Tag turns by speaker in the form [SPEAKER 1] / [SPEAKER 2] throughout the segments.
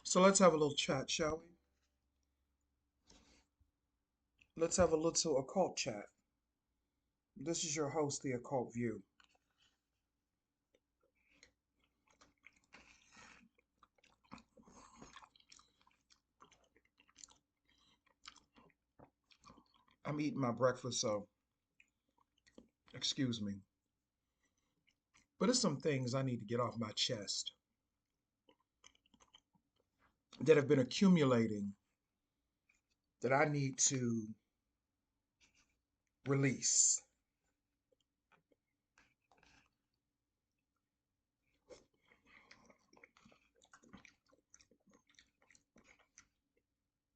[SPEAKER 1] So let's have a little chat, shall we? Let's have a little occult chat. This is your host, the Occult View. I'm eating my breakfast, so excuse me. But there's some things I need to get off my chest that have been accumulating that I need to release.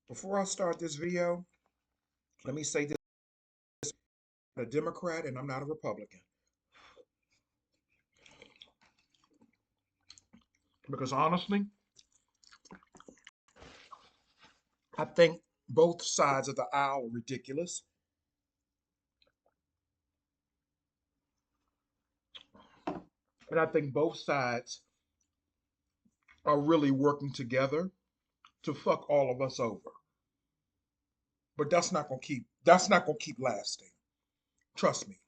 [SPEAKER 1] Before I start this video, let me say this: I'm a Democrat and I'm not a Republican. Because honestly, I think both sides of the aisle are ridiculous. And I think both sides are really working together to fuck all of us over. But that's not gonna keep lasting. Trust me.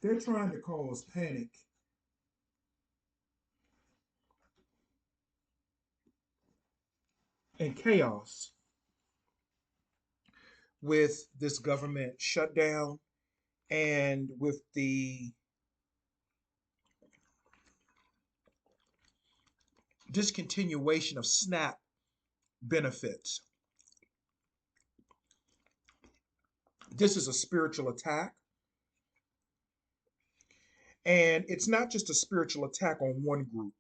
[SPEAKER 1] They're trying to cause panic and chaos with this government shutdown and with the discontinuation of SNAP benefits. This is a spiritual attack. And it's not just a spiritual attack on one group,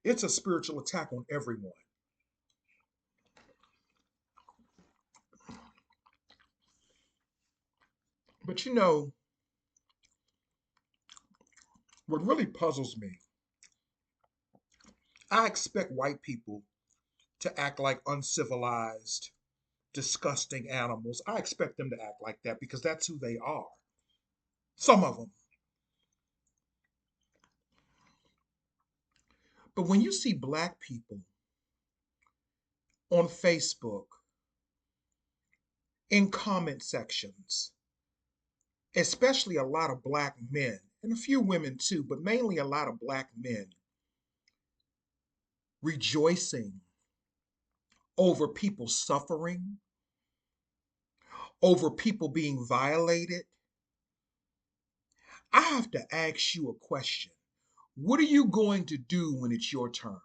[SPEAKER 1] it's a spiritual attack on everyone. But what really puzzles me, I expect white people to act like uncivilized, disgusting animals. I expect them to act like that because that's who they are. Some of them. But when you see black people on Facebook in comment sections, especially a lot of black men and a few women too, but mainly a lot of black men rejoicing over people suffering, over people being violated, I have to ask you a question. What are you going to do when it's your turn?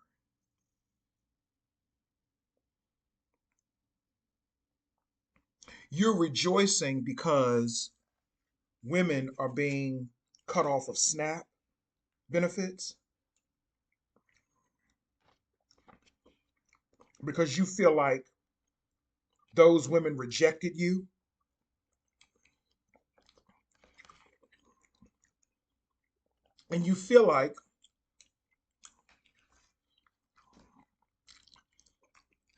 [SPEAKER 1] You're rejoicing because women are being cut off of SNAP benefits, because you feel like those women rejected you, and you feel like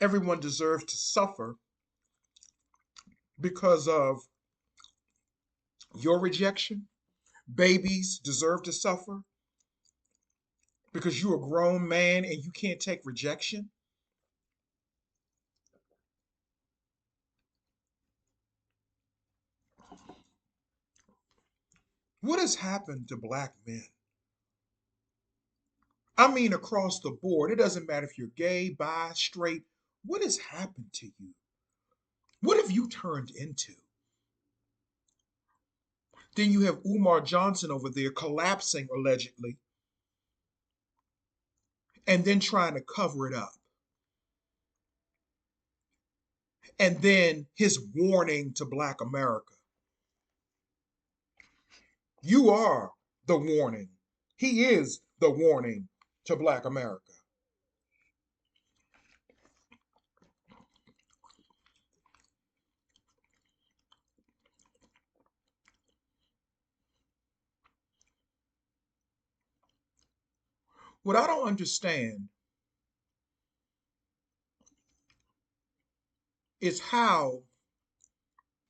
[SPEAKER 1] everyone deserves to suffer because of your rejection. Babies deserve to suffer because you're a grown man and you can't take rejection. What has happened to black men? I mean, across the board. It doesn't matter if you're gay, bi, straight. What has happened to you? What have you turned into? Then you have Umar Johnson over there collapsing allegedly and then trying to cover it up. And then his warning to Black America. You are the warning. He is the warning to Black America. What I don't understand is how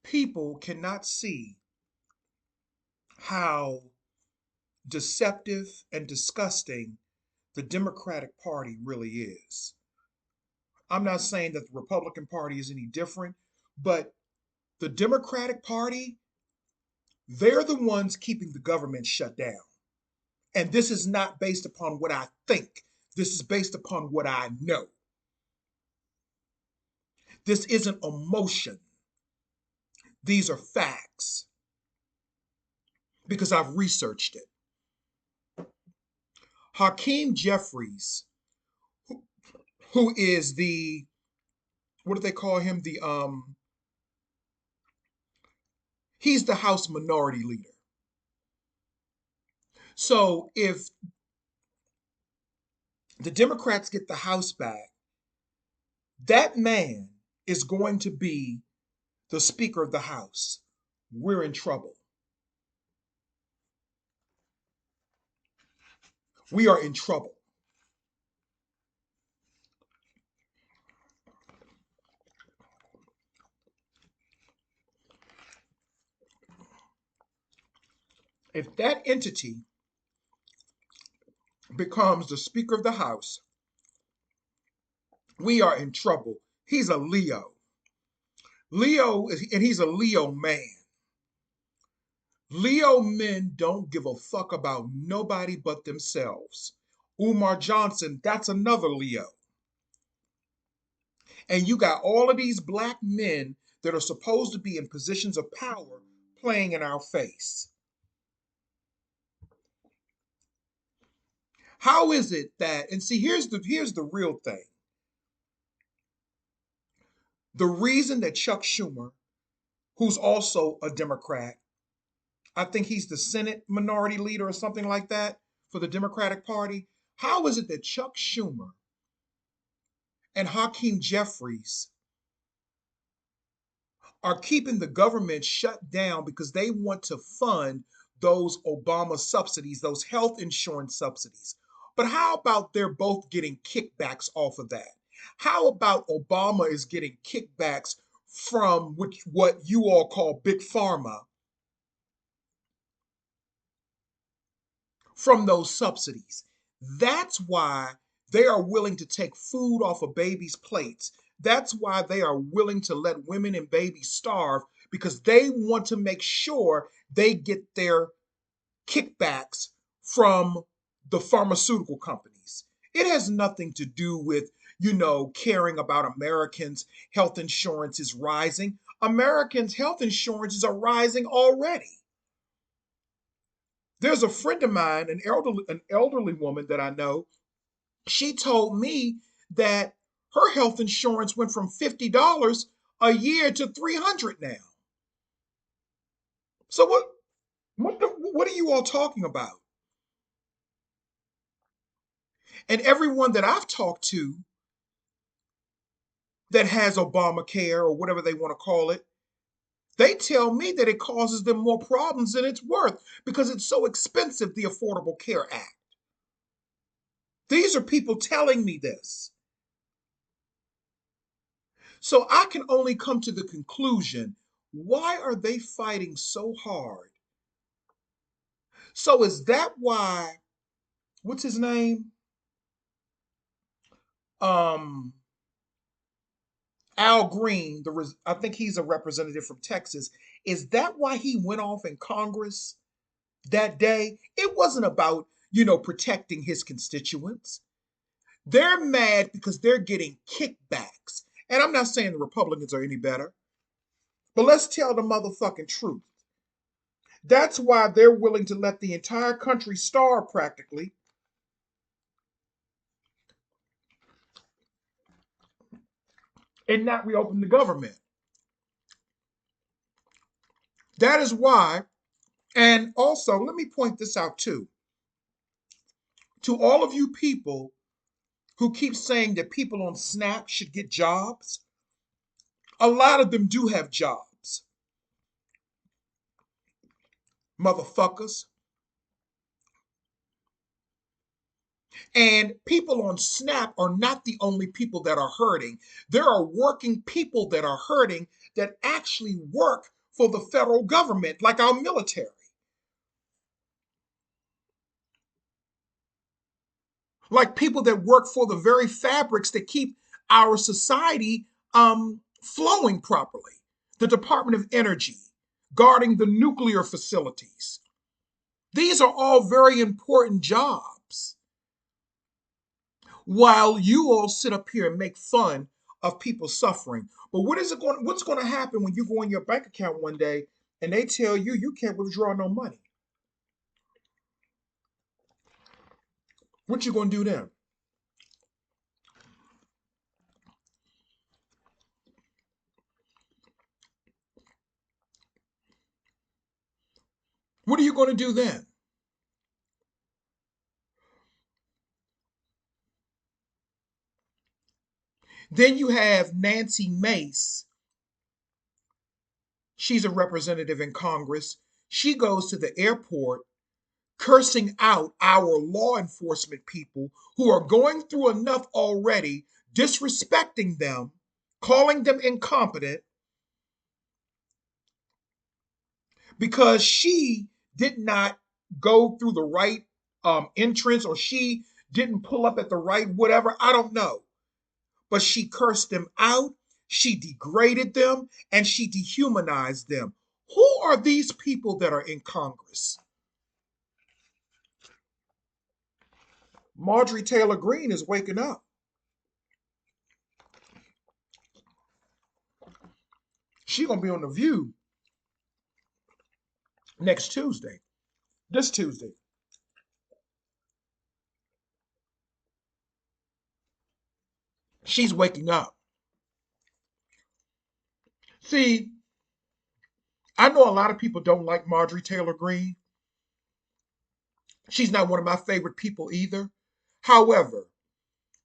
[SPEAKER 1] people cannot see how deceptive and disgusting the Democratic Party really is. I'm not saying that the Republican Party is any different, but the Democratic Party, they're the ones keeping the government shut down. And this is not based upon what I think. This is based upon what I know. This isn't emotion. These are facts because I've researched it. Hakeem Jeffries, who is the, what do they call him? He's the House Minority Leader. So if the Democrats get the House back, that man is going to be the Speaker of the House. We're in trouble. We are in trouble. If that entity becomes the Speaker of the House, we are in trouble. He's a Leo. And he's a Leo man. Leo men don't give a fuck about nobody but themselves. Umar Johnson, that's another Leo. And you got all of these black men that are supposed to be in positions of power playing in our face. How is it that, and see, here's the real thing. The reason that Chuck Schumer, who's also a Democrat, I think he's the Senate minority leader or something like that for the Democratic Party. How is it that Chuck Schumer and Hakeem Jeffries are keeping the government shut down because they want to fund those Obama subsidies, those health insurance subsidies? But how about they're both getting kickbacks off of that? How about Obama is getting kickbacks from what you all call big pharma from those subsidies? That's why they are willing to take food off of babies' plates. That's why they are willing to let women and babies starve because they want to make sure they get their kickbacks from the pharmaceutical companies. It has nothing to do with, caring about Americans' health insurance is rising. Americans' health insurances are rising already. There's a friend of mine, an elderly woman that I know. She told me that her health insurance went from $50 a year to $300 now. So what are you all talking about? And everyone that I've talked to that has Obamacare or whatever they want to call it, they tell me that it causes them more problems than it's worth because it's so expensive, the Affordable Care Act. These are people telling me this. So I can only come to the conclusion, why are they fighting so hard? So is that why, what's his name? Um, Al Green, I think he's a representative from Texas. Is that why he went off in Congress that day? It wasn't about, protecting his constituents. They're mad because they're getting kickbacks. And I'm not saying the Republicans are any better, but let's tell the motherfucking truth. That's why they're willing to let the entire country starve practically and not reopen the government. That is why, and also let me point this out too. To all of you people who keep saying that people on SNAP should get jobs, a lot of them do have jobs, motherfuckers. And people on SNAP are not the only people that are hurting. There are working people that are hurting that actually work for the federal government, like our military. like people that work for the very fabrics that keep our society flowing properly. The Department of Energy, guarding the nuclear facilities. These are all very important jobs. While you all sit up here and make fun of people suffering. But what's going to happen when you go in your bank account one day and they tell you you can't withdraw no money? What you going to do then? What are you going to do then? Then you have Nancy Mace. She's a representative in Congress. She goes to the airport cursing out our law enforcement people who are going through enough already, disrespecting them, calling them incompetent because she did not go through the right entrance, or she didn't pull up at the right whatever. I don't know. But she cursed them out, she degraded them, and she dehumanized them. Who are these people that are in Congress? Marjorie Taylor Greene is waking up. She's going to be on The View next Tuesday. This Tuesday. She's waking up. See, I know a lot of people don't like Marjorie Taylor Greene. She's not one of my favorite people either. However,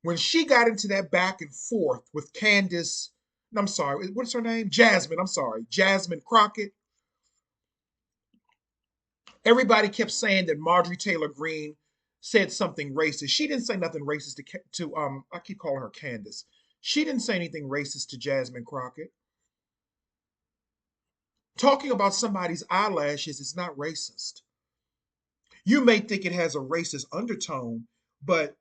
[SPEAKER 1] when she got into that back and forth with Candace, I'm sorry, what's her name? Jasmine, I'm sorry, Jasmine Crockett. Everybody kept saying that Marjorie Taylor Greene said something racist. She didn't say nothing racist to I keep calling her Candace. She didn't say anything racist to Jasmine Crockett. Talking about somebody's eyelashes is not racist. You may think it has a racist undertone, but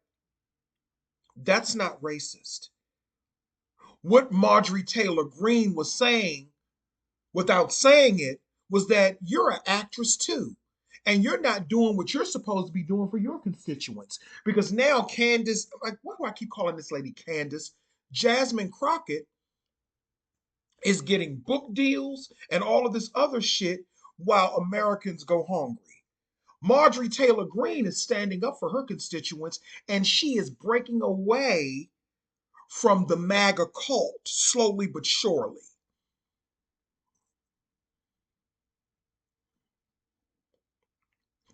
[SPEAKER 1] that's not racist. What Marjorie Taylor Greene was saying, without saying it, was that you're an actress too. And you're not doing what you're supposed to be doing for your constituents. Because now Candace, like, why do I keep calling this lady Candace? Jasmine Crockett is getting book deals and all of this other shit while Americans go hungry. Marjorie Taylor Greene is standing up for her constituents, and she is breaking away from the MAGA cult slowly but surely.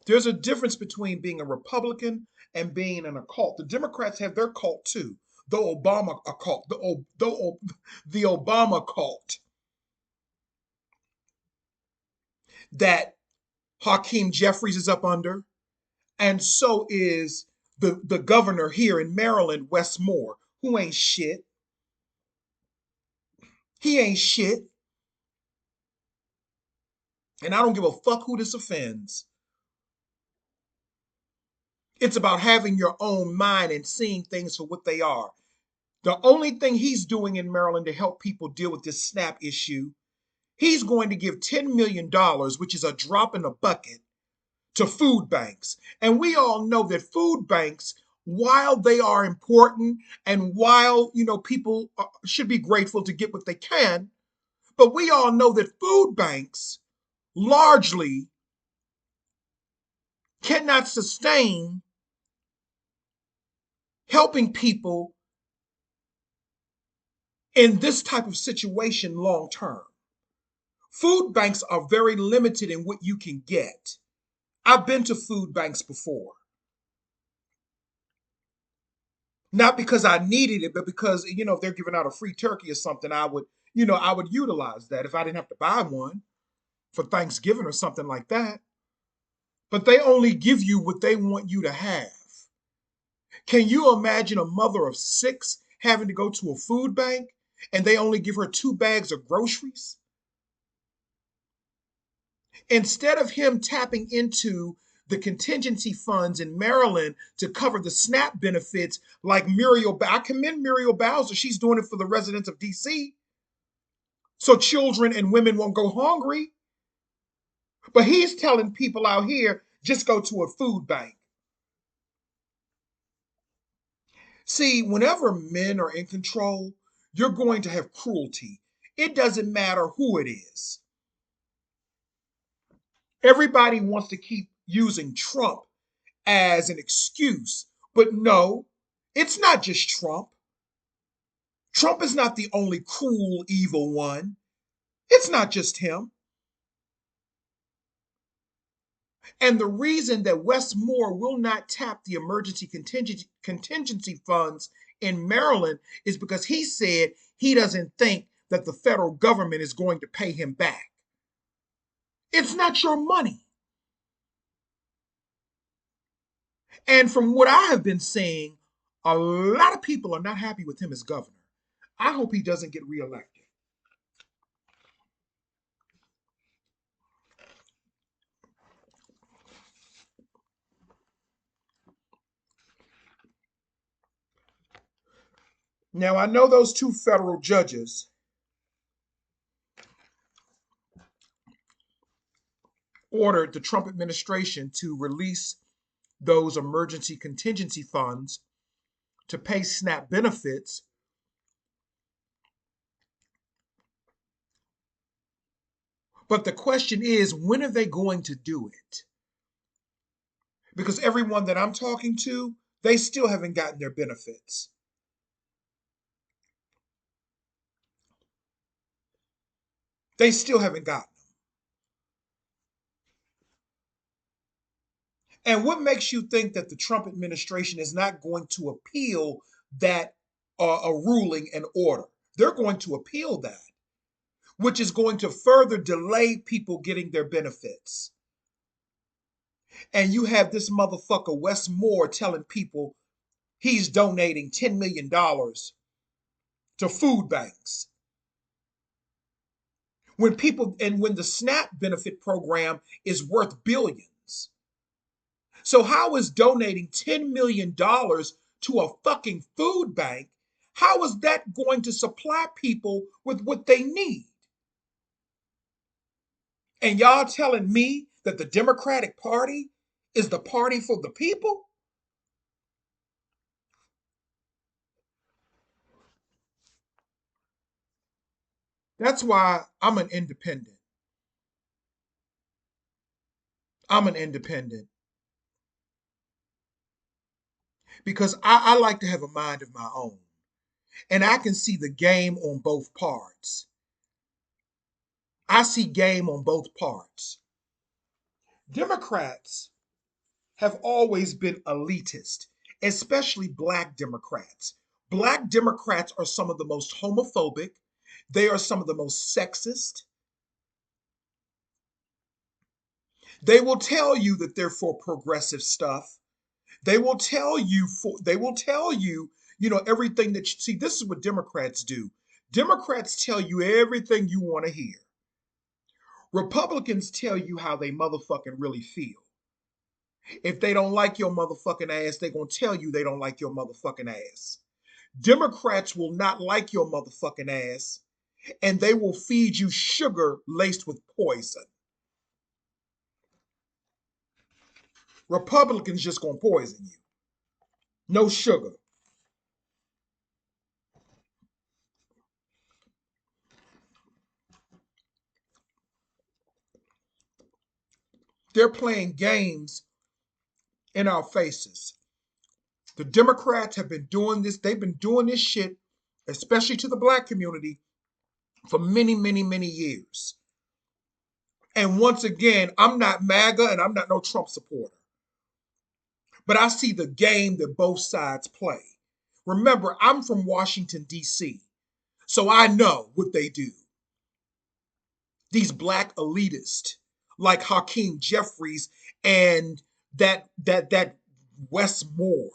[SPEAKER 1] There's a difference between being a Republican and being an occult. The Democrats have their cult too. The Obama occult, the Obama cult that Hakeem Jeffries is up under, and so is the governor here in Maryland, Wes Moore, who ain't shit. He ain't shit, and I don't give a fuck who this offends. It's about having your own mind and seeing things for what they are. The only thing he's doing in Maryland to help people deal with this SNAP issue, he's going to give $10 million, which is a drop in the bucket, to food banks. And we all know that food banks, while they are important and while, people should be grateful to get what they can, but we all know that food banks largely cannot sustain helping people in this type of situation long term. Food banks are very limited in what you can get. I've been to food banks before. Not because I needed it, but because, if they're giving out a free turkey or something, I would utilize that if I didn't have to buy one for Thanksgiving or something like that. But they only give you what they want you to have. Can you imagine a mother of six having to go to a food bank and they only give her 2 bags of groceries? Instead of him tapping into the contingency funds in Maryland to cover the SNAP benefits, like Muriel. I commend Muriel Bowser. She's doing it for the residents of DC, so children and women won't go hungry. But he's telling people out here, just go to a food bank. See, whenever men are in control, you're going to have cruelty. It doesn't matter who it is. Everybody wants to keep using Trump as an excuse, but no, it's not just Trump. Trump is not the only cruel, evil one. It's not just him. And the reason that Wes Moore will not tap the emergency contingency funds in Maryland is because he said he doesn't think that the federal government is going to pay him back. It's not your money. And from what I have been seeing, a lot of people are not happy with him as governor. I hope he doesn't get reelected. Now, I know those two federal judges ordered the Trump administration to release those emergency contingency funds to pay SNAP benefits. But the question is, when are they going to do it? Because everyone that I'm talking to, they still haven't gotten their benefits. They still haven't gotten them. And what makes you think that the Trump administration is not going to appeal that a ruling and order? They're going to appeal that, which is going to further delay people getting their benefits. And you have this motherfucker, Wes Moore, telling people he's donating $10 million to food banks. When people, and when the SNAP benefit program is worth billions. So, how is donating $10 million to a fucking food bank, how is that going to supply people with what they need? And y'all telling me that the Democratic Party is the party for the people? That's why I'm an independent. I'm an independent because I like to have a mind of my own. And I can see the game on both parts. I see game on both parts. Democrats have always been elitist, especially black Democrats. Black Democrats are some of the most homophobic, they are some of the most sexist. They will tell you that they're for progressive stuff. They will tell you, everything that you see. This is what Democrats do. Democrats tell you everything you want to hear. Republicans tell you how they motherfucking really feel. If they don't like your motherfucking ass, they're going to tell you they don't like your motherfucking ass. Democrats will not like your motherfucking ass, and they will feed you sugar laced with poison. Republicans just going to poison you. No sugar. They're playing games in our faces. The Democrats have been doing this. They've been doing this shit, especially to the black community, for many, many, many years. And once again, I'm not MAGA and I'm not no Trump supporter. But I see the game that both sides play. Remember, I'm from Washington, D.C., so I know what they do. These black elitists like Hakeem Jeffries and that Wes Moore.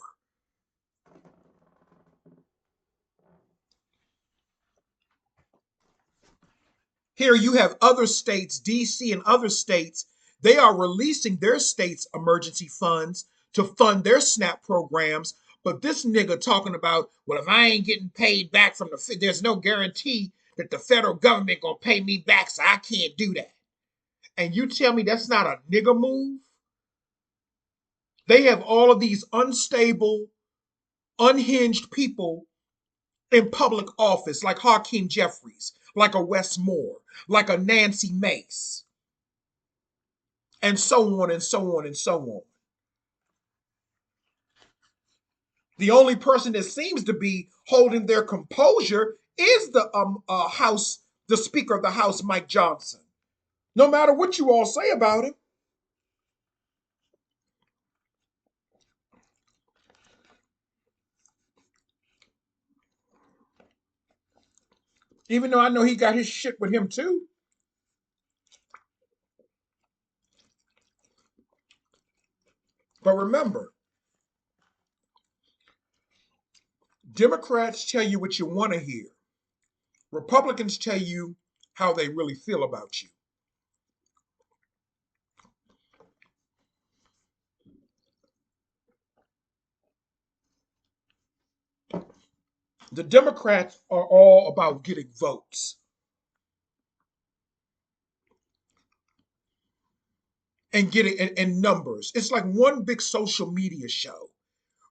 [SPEAKER 1] Here you have other states, DC and other states, They are releasing their state's emergency funds to fund their SNAP programs. But this nigga talking about, well, if I ain't getting paid back from there's no guarantee that the federal government gonna pay me back, so I can't do that. And you tell me that's not a nigga move? They have all of these unstable, unhinged people in public office, like Hakeem Jeffries, like a Wes Moore, like a Nancy Mace, and so on and so on and so on. The only person that seems to be holding their composure is the Speaker of the House, Mike Johnson. No matter what you all say about him, even though I know he got his shit with him too. But remember, Democrats tell you what you want to hear. Republicans tell you how they really feel about you. The Democrats are all about getting votes and getting and numbers. It's like one big social media show.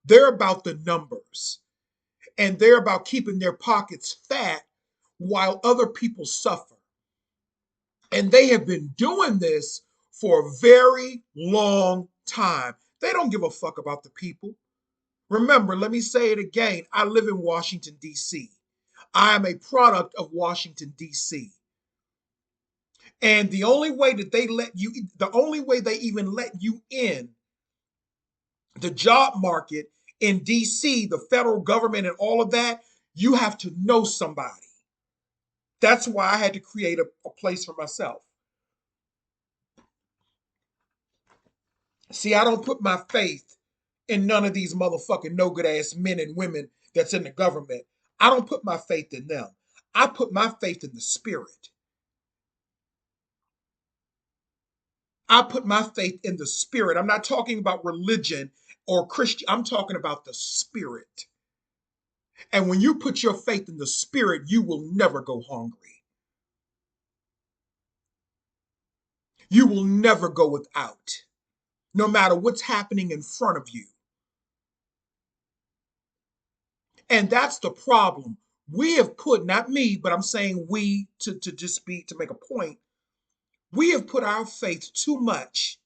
[SPEAKER 1] They're about the numbers and they're about keeping their pockets fat while other people suffer. And they have been doing this for a very long time. They don't give a fuck about the people. Remember, let me say it again. I live in Washington, D.C. I am a product of Washington, D.C. And the only way they even let you in the job market in DC, the federal government, and all of that, you have to know somebody. That's why I had to create a place for myself. See, I don't put my faith in none of these motherfucking no good ass men and women that's in the government. I don't put my faith in them. I put my faith in the spirit. I put my faith in the spirit. I'm not talking about religion or Christian. I'm talking about the spirit. And when you put your faith in the spirit, you will never go hungry. You will never go without, no matter what's happening in front of you. And that's the problem. We have put, not me, but I'm saying we to just be, to make a point, we have put our faith too much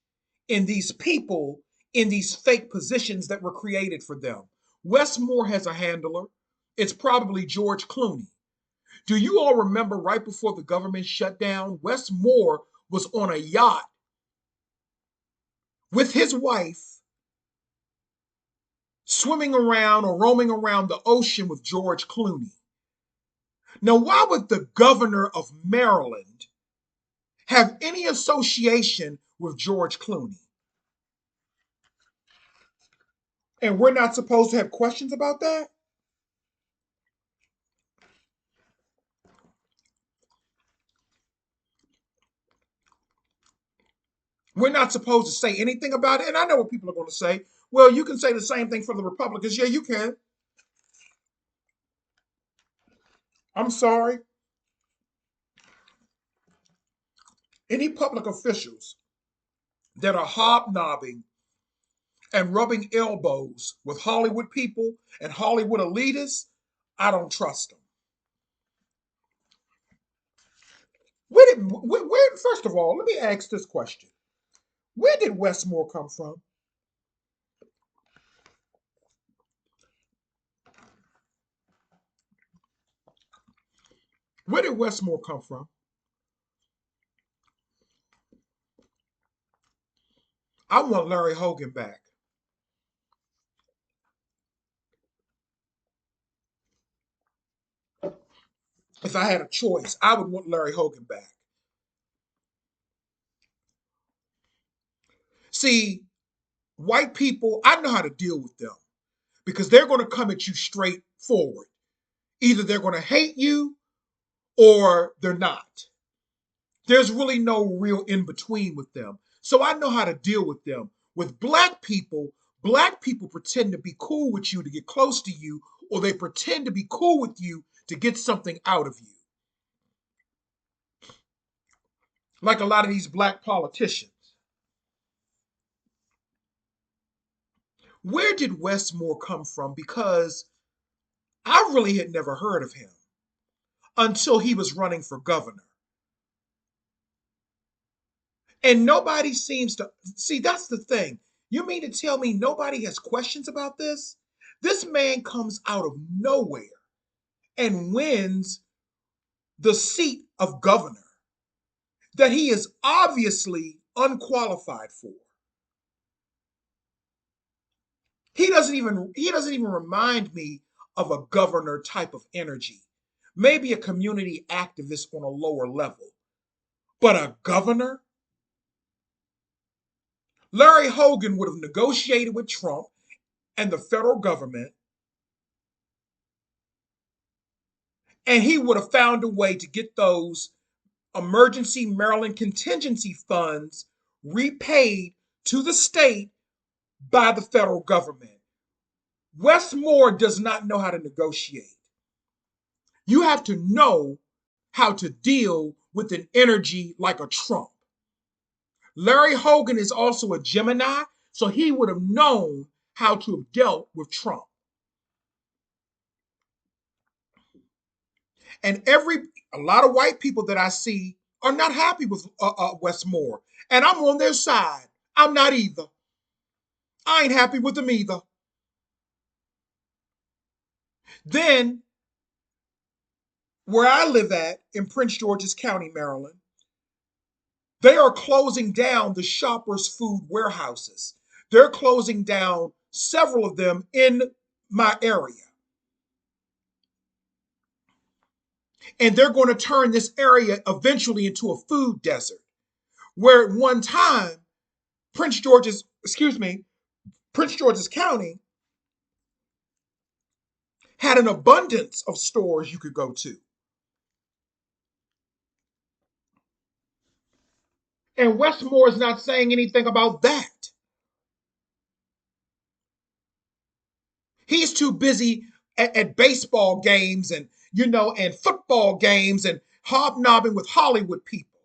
[SPEAKER 1] in these people in these fake positions that were created for them. Wes Moore has a handler. It's probably George Clooney. Do you all remember right before the government shut down, Wes Moore was on a yacht with his wife swimming around or roaming around the ocean with George Clooney? Now, why would the governor of Maryland have any association with George Clooney? And we're not supposed to have questions about that? We're not supposed to say anything about it. And I know what people are going to say. Well, you can say the same thing for the Republicans. Yeah, you can. I'm sorry. Any public officials that are hobnobbing and rubbing elbows with Hollywood people and Hollywood elitists, I don't trust them. First of all, let me ask this question. Where did Wes Moore come from? Where did Wes Moore come from? I want Larry Hogan back. If I had a choice, I would want Larry Hogan back. See, white people, I know how to deal with them because they're going to come at you straight forward. Either they're going to hate you or they're not. There's really no real in between with them. So I know how to deal with them. With black people pretend to be cool with you to get close to you, or they pretend to be cool with you to get something out of you. Like a lot of these black politicians. Where did Westmore come from? Because I really had never heard of him until he was running for governor. And nobody seems to see. That's the thing. You mean to tell me nobody has questions about this? This man comes out of nowhere and wins the seat of governor that he is obviously unqualified for. He doesn't even remind me of a governor type of energy. Maybe a community activist on a lower level. But a governor? Larry Hogan would have negotiated with Trump and the federal government, and he would have found a way to get those emergency Maryland contingency funds repaid to the state by the federal government. Westmore does not know how to negotiate. You have to know how to deal with an energy like a Trump. Larry Hogan is also a Gemini, so he would have known how to have dealt with Trump. And a lot of white people that I see are not happy with Westmore, and I'm on their side. I'm not either. I ain't happy with them either. Then, where I live at in Prince George's County, Maryland, they are closing down the Shoppers Food warehouses. They're closing down several of them in my area. And they're going to turn this area eventually into a food desert. Where at one time, Prince George's County had an abundance of stores you could go to. And Westmore is not saying anything about that. He's too busy at baseball games and football games and hobnobbing with Hollywood people.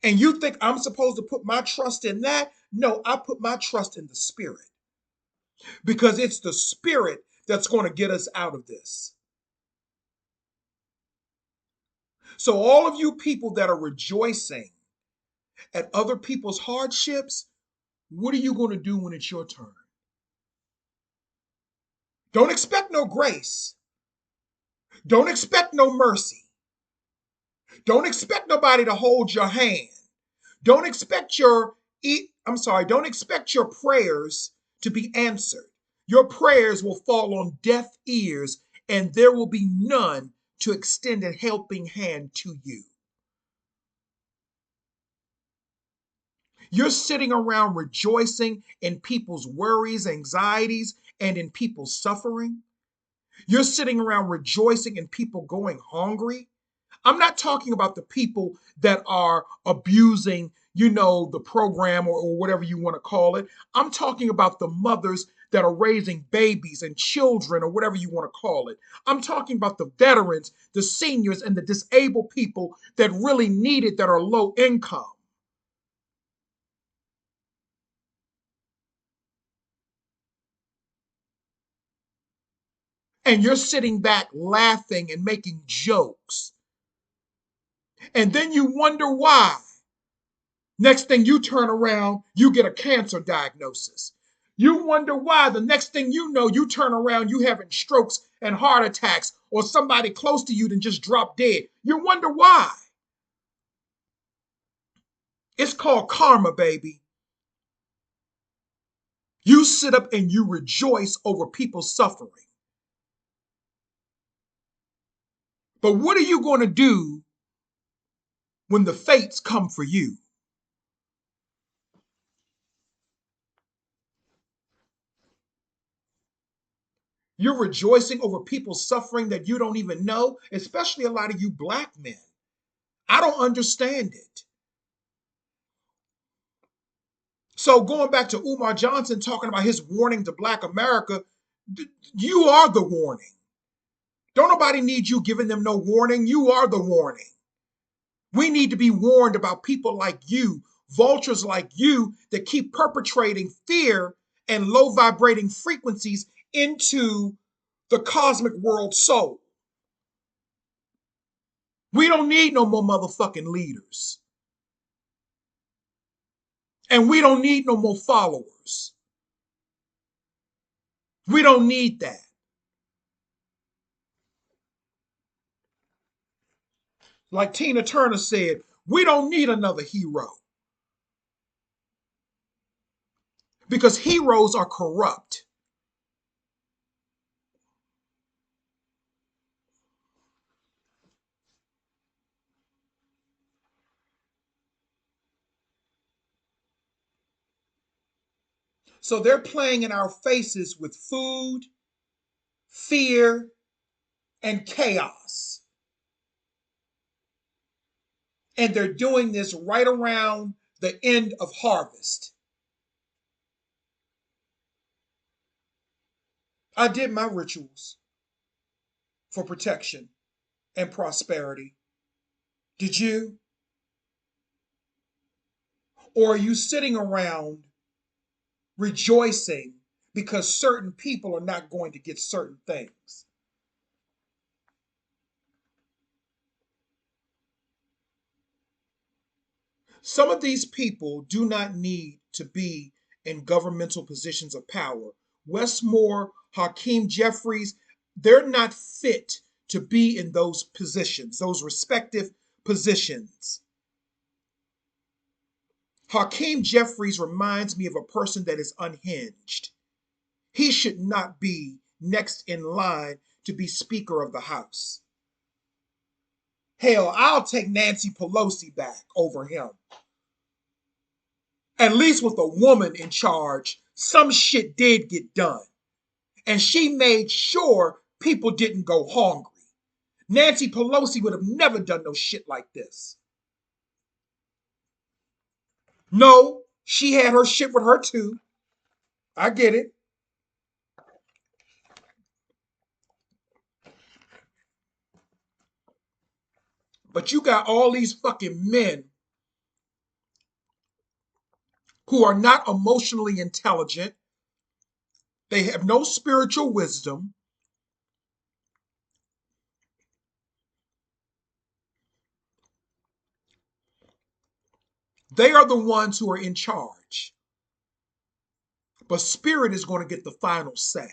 [SPEAKER 1] And you think I'm supposed to put my trust in that? No, I put my trust in the spirit because it's the spirit that's going to get us out of this. So, all of you people that are rejoicing at other people's hardships, what are you going to do when it's your turn? Don't expect no grace. Don't expect no mercy. Don't expect nobody to hold your hand. Don't expect don't expect your prayers to be answered. Your prayers will fall on deaf ears and there will be none to extend a helping hand to you. You're sitting around rejoicing in people's worries, anxieties, and in people's suffering. You're sitting around rejoicing in people going hungry. I'm not talking about the people that are abusing, the program or whatever you want to call it. I'm talking about the mothers that are raising babies and children or whatever you want to call it. I'm talking about the veterans, the seniors, and the disabled people that really need it that are low income. And you're sitting back laughing and making jokes. And then you wonder why. Next thing you turn around, you get a cancer diagnosis. You wonder why. The next thing you know, you turn around, you having strokes and heart attacks, or somebody close to you then just drop dead. You wonder why. It's called karma, baby. You sit up and you rejoice over people suffering. But what are you going to do when the fates come for you? You're rejoicing over people suffering that you don't even know, especially a lot of you black men. I don't understand it. So going back to Umar Johnson talking about his warning to Black America, you are the warning. Don't nobody need you giving them no warning. You are the warning. We need to be warned about people like you, vultures like you, that keep perpetrating fear and low vibrating frequencies into the cosmic world soul. We don't need no more motherfucking leaders. And we don't need no more followers. We don't need that. Like Tina Turner said, we don't need another hero. Because heroes are corrupt. So they're playing in our faces with food, fear, and chaos. And they're doing this right around the end of harvest. I did my rituals for protection and prosperity. Did you? Or are you sitting around rejoicing because certain people are not going to get certain things? Some of these people do not need to be in governmental positions of power. Westmore, Hakeem Jeffries, they're not fit to be in those positions, those respective positions. Hakeem Jeffries reminds me of a person that is unhinged. He should not be next in line to be Speaker of the House. Hell, I'll take Nancy Pelosi back over him. At least with a woman in charge, some shit did get done. And she made sure people didn't go hungry. Nancy Pelosi would have never done no shit like this. No, she had her shit with her too. I get it. But you got all these fucking men who are not emotionally intelligent. They have no spiritual wisdom. They are the ones who are in charge. But spirit is going to get the final say.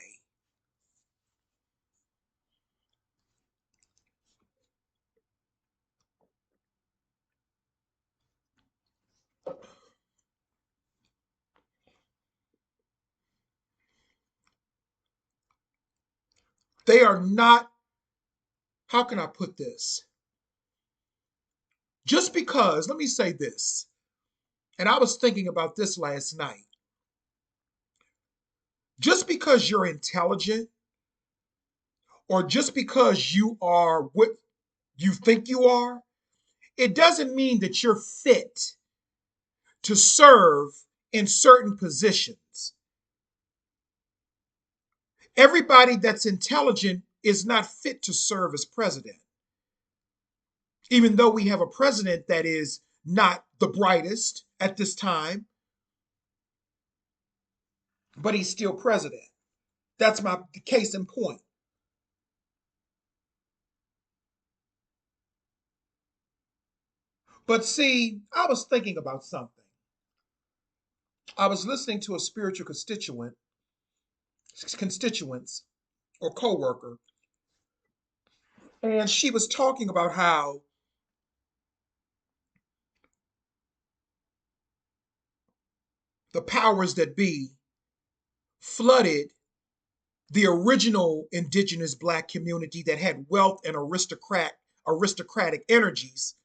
[SPEAKER 1] They are not, how can I put this? Just because, let me say this, and I was thinking about this last night. Just because you're intelligent or just because you are what you think you are, it doesn't mean that you're fit to serve in certain positions. Everybody that's intelligent is not fit to serve as president, even though we have a president that is not the brightest at this time, but he's still president. That's my case in point. But see, I was thinking about something. I was listening to a spiritual constituents or coworker, and she was talking about how the powers that be flooded the original indigenous black community that had wealth and aristocratic energies.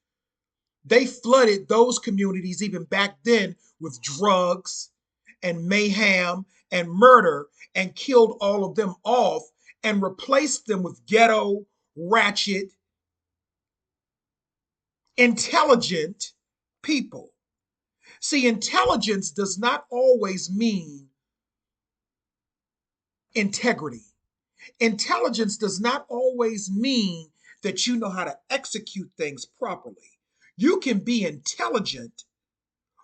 [SPEAKER 1] They flooded those communities even back then with drugs and mayhem and murder and killed all of them off and replaced them with ghetto, ratchet, intelligent people. See, intelligence does not always mean integrity. Intelligence does not always mean that you know how to execute things properly. You can be intelligent,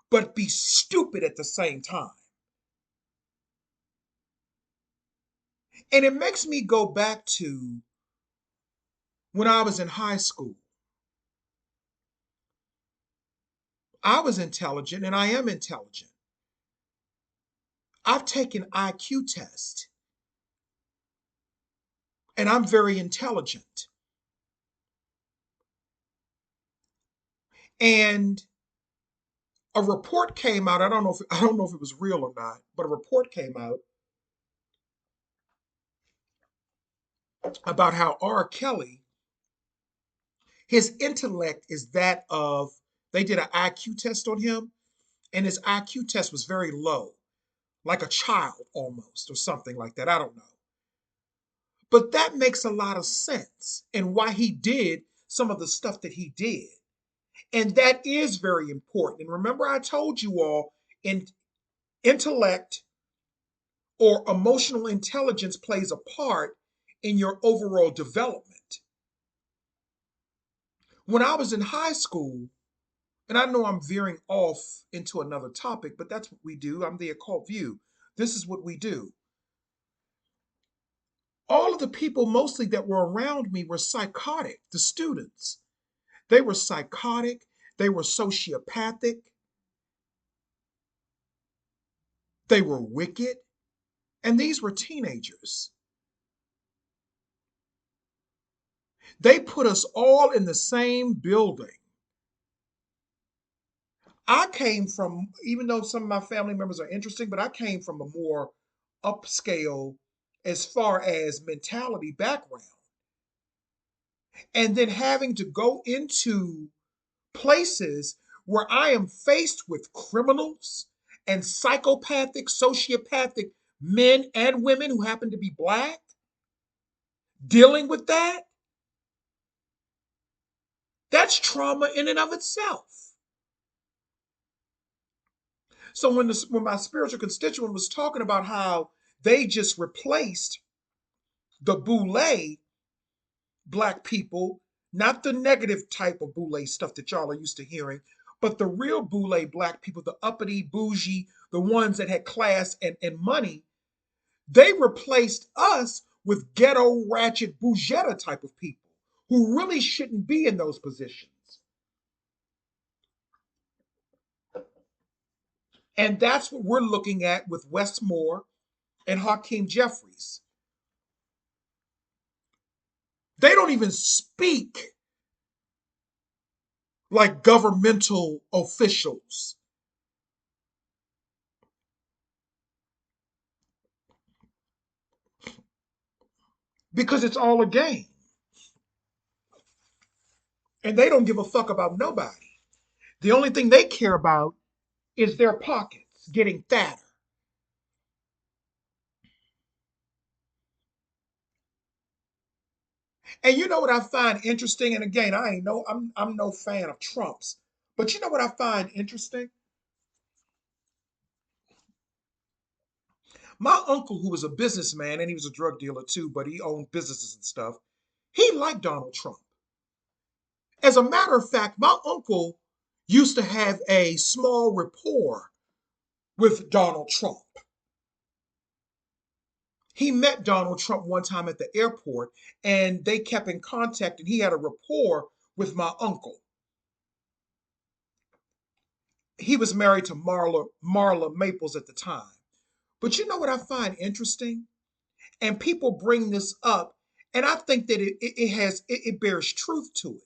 [SPEAKER 1] but be stupid at the same time. And it makes me go back to when I was in high school. I was intelligent and I am intelligent. I've taken IQ tests and I'm very intelligent. And a report came out. I don't know if it was real or not, but a report came out about how R. Kelly, his intellect is that of, they did an IQ test on him, and his IQ test was very low, like a child almost, or something like that. I don't know. But that makes a lot of sense and why he did some of the stuff that he did. And that is very important. And remember, I told you all, in intellect or emotional intelligence plays a part in your overall development. When I was in high school, and I know I'm veering off into another topic, but that's what we do. I'm the occult view. This is what we do. All of the people mostly that were around me were psychotic, the students. They were psychotic, they were sociopathic, they were wicked, and these were teenagers. They put us all in the same building. I came from, even though some of my family members are interesting, but I came from a more upscale as far as mentality background. And then having to go into places where I am faced with criminals and psychopathic, sociopathic men and women who happen to be black, dealing with that, that's trauma in and of itself. So when my spiritual constituent was talking about how they just replaced the boule black people, not the negative type of boule stuff that y'all are used to hearing, but the real boule black people, the uppity, bougie, the ones that had class and money, they replaced us with ghetto, ratchet, bougetta type of people who really shouldn't be in those positions. And that's what we're looking at with Westmore and Hakeem Jeffries. They don't even speak like governmental officials. Because it's all a game. And they don't give a fuck about nobody. The only thing they care about is their pockets getting fatter. And you know what I find interesting? And again, I'm no fan of Trump's. But you know what I find interesting? My uncle, who was a businessman and he was a drug dealer too, but he owned businesses and stuff, he liked Donald Trump. As a matter of fact, my uncle used to have a small rapport with Donald Trump. He met Donald Trump one time at the airport and they kept in contact and he had a rapport with my uncle. He was married to Marla Maples at the time. But you know what I find interesting? And people bring this up, and I think that it bears truth to it.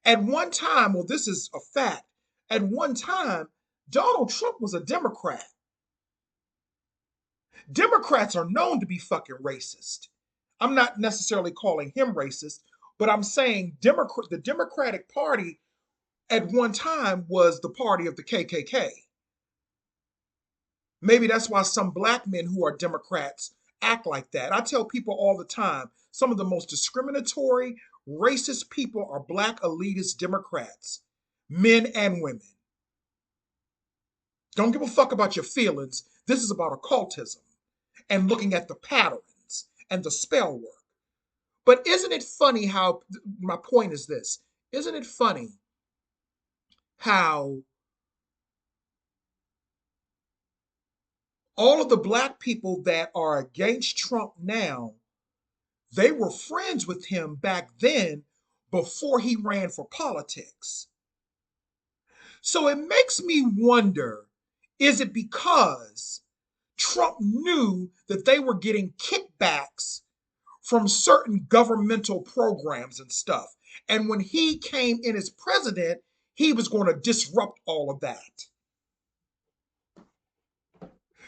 [SPEAKER 1] At one time, well, this is a fact. At one time, Donald Trump was a Democrat. Democrats are known to be fucking racist. I'm not necessarily calling him racist, but I'm saying the Democratic Party at one time was the party of the KKK. Maybe that's why some black men who are Democrats act like that. I tell people all the time some of the most discriminatory, racist people are black elitist Democrats, men and women. Don't give a fuck about your feelings. This is about occultism and looking at the patterns and the spell work. But isn't it funny how, my point is this, isn't it funny how all of the black people that are against Trump now, they were friends with him back then before he ran for politics. So it makes me wonder, is it because Trump knew that they were getting kickbacks from certain governmental programs and stuff? And when he came in as president, he was going to disrupt all of that.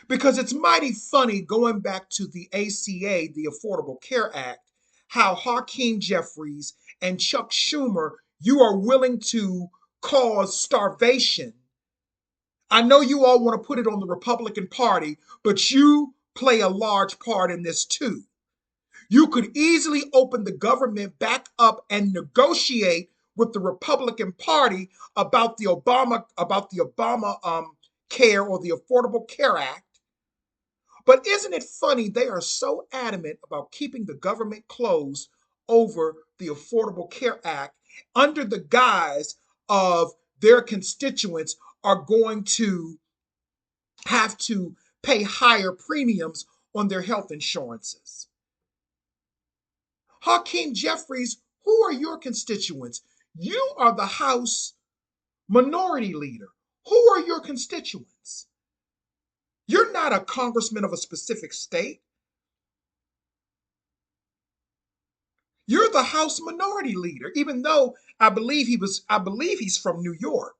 [SPEAKER 1] Because it's mighty funny going back to the ACA, the Affordable Care Act, how Hakeem Jeffries and Chuck Schumer, you are willing to cause starvation. I know you all want to put it on the Republican Party, but you play a large part in this too. You could easily open the government back up and negotiate with the Republican Party about the Obama care or the Affordable Care Act. But isn't it funny they are so adamant about keeping the government closed over the Affordable Care Act under the guise of their constituents are going to have to pay higher premiums on their health insurances. Hakeem Jeffries, who are your constituents? You are the House Minority Leader. Who are your constituents? You're not a congressman of a specific state. You're the House Minority Leader, even though I believe he's from New York.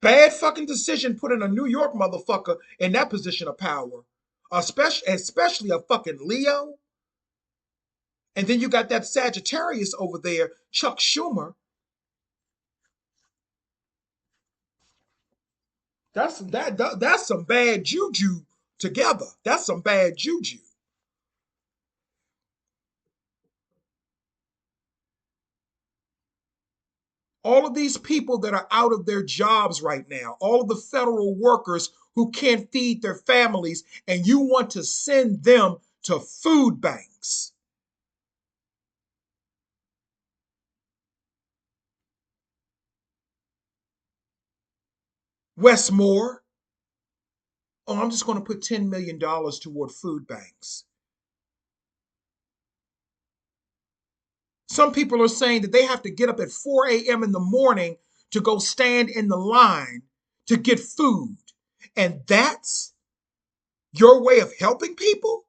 [SPEAKER 1] Bad fucking decision putting a New York motherfucker in that position of power. Especially a fucking Leo. And then you got that Sagittarius over there, Chuck Schumer. That's some bad juju together. That's some bad juju. All of these people that are out of their jobs right now, all of the federal workers who can't feed their families, and you want to send them to food banks. Westmore, oh, I'm just going to put $10 million toward food banks. Some people are saying that they have to get up at 4 a.m. in the morning to go stand in the line to get food. And that's your way of helping people?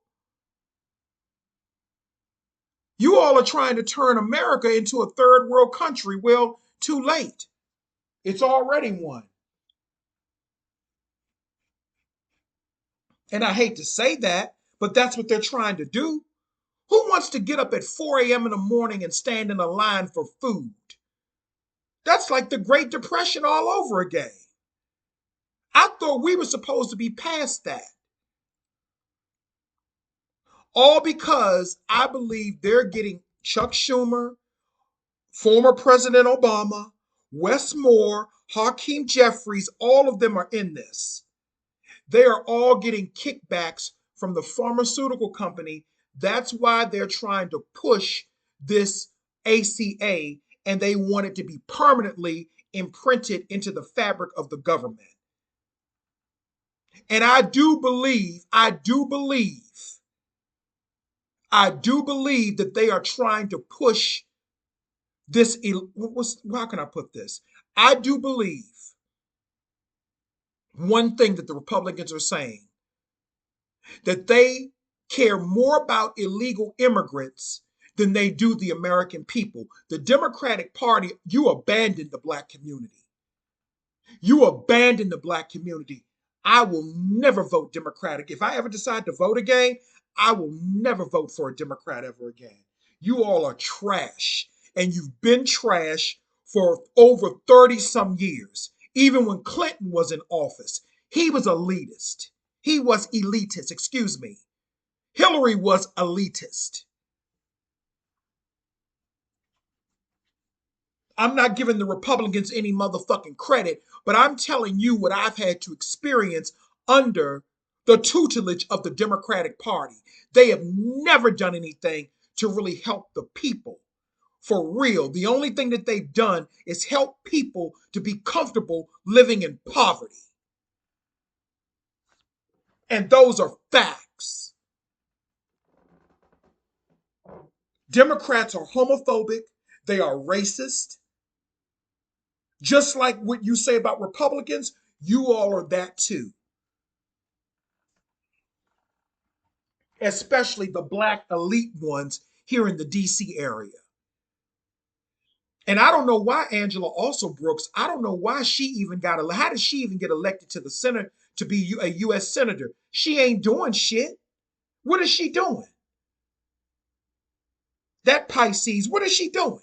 [SPEAKER 1] You all are trying to turn America into a third world country. Well, too late. It's already one. And I hate to say that, but that's what they're trying to do. Who wants to get up at 4 a.m. in the morning and stand in a line for food? That's like the Great Depression all over again. I thought we were supposed to be past that. All because I believe they're getting Chuck Schumer, former President Obama, Wes Moore, Hakeem Jeffries, all of them are in this. They are all getting kickbacks from the pharmaceutical company. That's why they're trying to push this ACA, and they want it to be permanently imprinted into the fabric of the government. And I do believe that they are trying to push this. How can I put this? I do believe one thing that the Republicans are saying, that they care more about illegal immigrants than they do the American people. The Democratic Party, you abandoned the black community. You abandoned the black community. I will never vote Democratic. If I ever decide to vote again, I will never vote for a Democrat ever again. You all are trash, and you've been trash for over 30 some years. Even when Clinton was in office, he was elitist. He was elitist, excuse me. Hillary was elitist. I'm not giving the Republicans any motherfucking credit, but I'm telling you what I've had to experience under the tutelage of the Democratic Party. They have never done anything to really help the people. For real, the only thing that they've done is help people to be comfortable living in poverty. And those are facts. Democrats are homophobic, they are racist. Just like what you say about Republicans, you all are that too. Especially the black elite ones here in the DC area. And I don't know why Angela also Brooks, I don't know why she even got elected. How did she even get elected to the Senate to be a U.S. Senator? She ain't doing shit. What is she doing? That Pisces, what is she doing?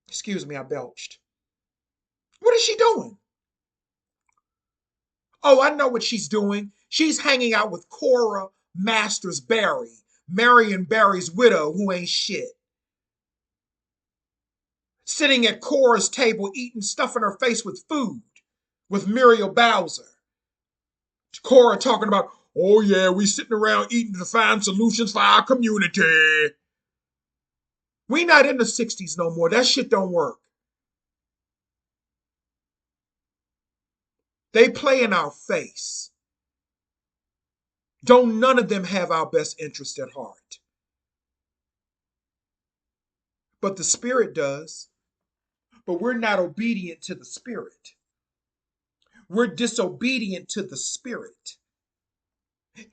[SPEAKER 1] Excuse me, I belched. What is she doing? Oh, I know what she's doing. She's hanging out with Cora Masters Barry, Marion Barry's widow, who ain't shit. Sitting at Cora's table, eating, stuffing her face with food with Muriel Bowser. Cora talking about, oh yeah, we sitting around eating to find solutions for our community. We not in the 60s no more. That shit don't work. They play in our face. Don't none of them have our best interest at heart. But the spirit does. But we're not obedient to the spirit. We're disobedient to the spirit.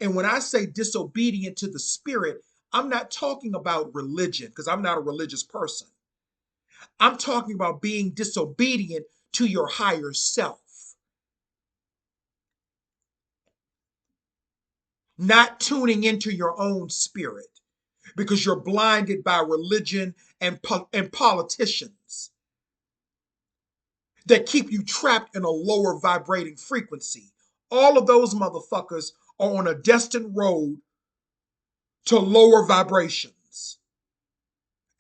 [SPEAKER 1] And when I say disobedient to the spirit, I'm not talking about religion because I'm not a religious person. I'm talking about being disobedient to your higher self, not tuning into your own spirit because you're blinded by religion and politicians that keep you trapped in a lower vibrating frequency. All of those motherfuckers are on a destined road to lower vibrations.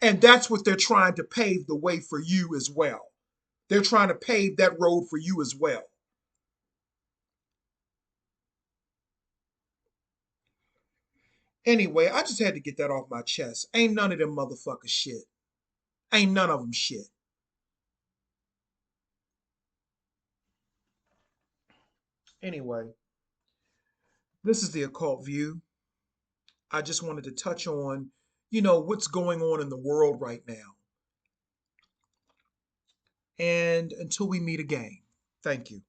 [SPEAKER 1] And that's what they're trying to pave the way for you as well. They're trying to pave that road for you as well. Anyway, I just had to get that off my chest. Ain't none of them motherfuckers shit. Ain't none of them shit. Anyway, this is the occult view. I just wanted to touch on, what's going on in the world right now. And until we meet again, thank you.